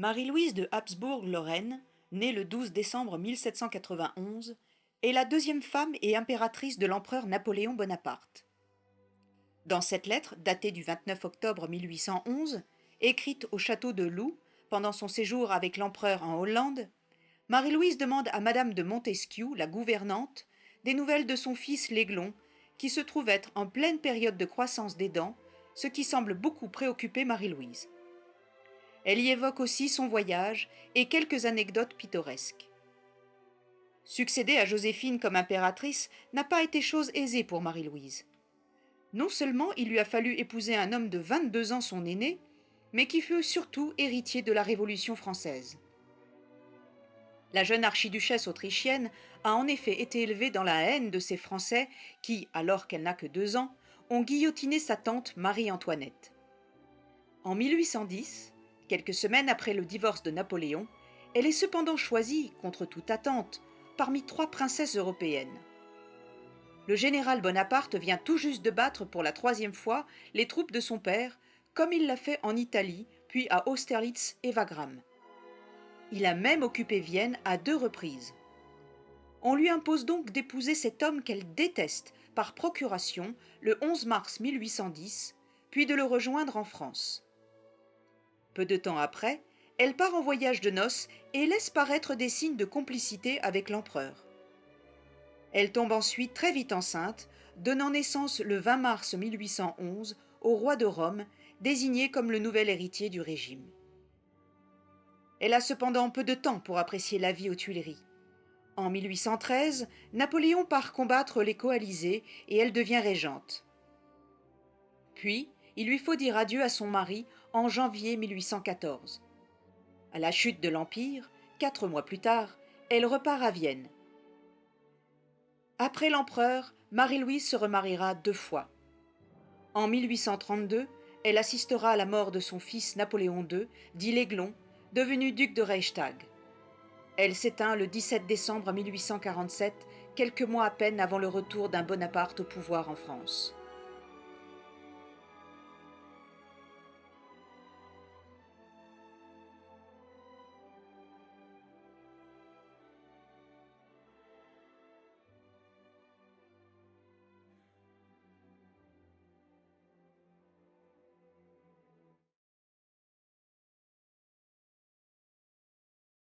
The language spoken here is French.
Marie-Louise de Habsbourg-Lorraine, née le 12 décembre 1791, est la deuxième femme et impératrice de l'empereur Napoléon Bonaparte. Dans cette lettre, datée du 29 octobre 1811, écrite au château de Loups pendant son séjour avec l'empereur en Hollande, Marie-Louise demande à Madame de Montesquiou, la gouvernante, des nouvelles de son fils l'Aiglon, qui se trouve être en pleine période de croissance des dents, ce qui semble beaucoup préoccuper Marie-Louise. Elle y évoque aussi son voyage et quelques anecdotes pittoresques. Succéder à Joséphine comme impératrice n'a pas été chose aisée pour Marie-Louise. Non seulement il lui a fallu épouser un homme de 22 ans, son aîné, mais qui fut surtout héritier de la Révolution française. La jeune archiduchesse autrichienne a en effet été élevée dans la haine de ces Français qui, alors qu'elle n'a que 2 ans, ont guillotiné sa tante Marie-Antoinette. En 1810, quelques semaines après le divorce de Napoléon, elle est cependant choisie, contre toute attente, parmi 3 princesses européennes. Le général Bonaparte vient tout juste de battre pour la 3e fois les troupes de son père, comme il l'a fait en Italie, puis à Austerlitz et Wagram. Il a même occupé Vienne à 2 reprises. On lui impose donc d'épouser cet homme qu'elle déteste par procuration le 11 mars 1810, puis de le rejoindre en France. Peu de temps après, elle part en voyage de noces et laisse paraître des signes de complicité avec l'empereur. Elle tombe ensuite très vite enceinte, donnant naissance le 20 mars 1811 au roi de Rome, désigné comme le nouvel héritier du régime. Elle a cependant peu de temps pour apprécier la vie aux Tuileries. En 1813, Napoléon part combattre les coalisés et elle devient régente. Puis, il lui faut dire adieu à son mari en janvier 1814. À la chute de l'Empire, 4 mois plus tard, elle repart à Vienne. Après l'empereur, Marie-Louise se remariera 2 fois. En 1832, elle assistera à la mort de son fils Napoléon II, dit l'Aiglon, devenu duc de Reichstag. Elle s'éteint le 17 décembre 1847, quelques mois à peine avant le retour d'un Bonaparte au pouvoir en France.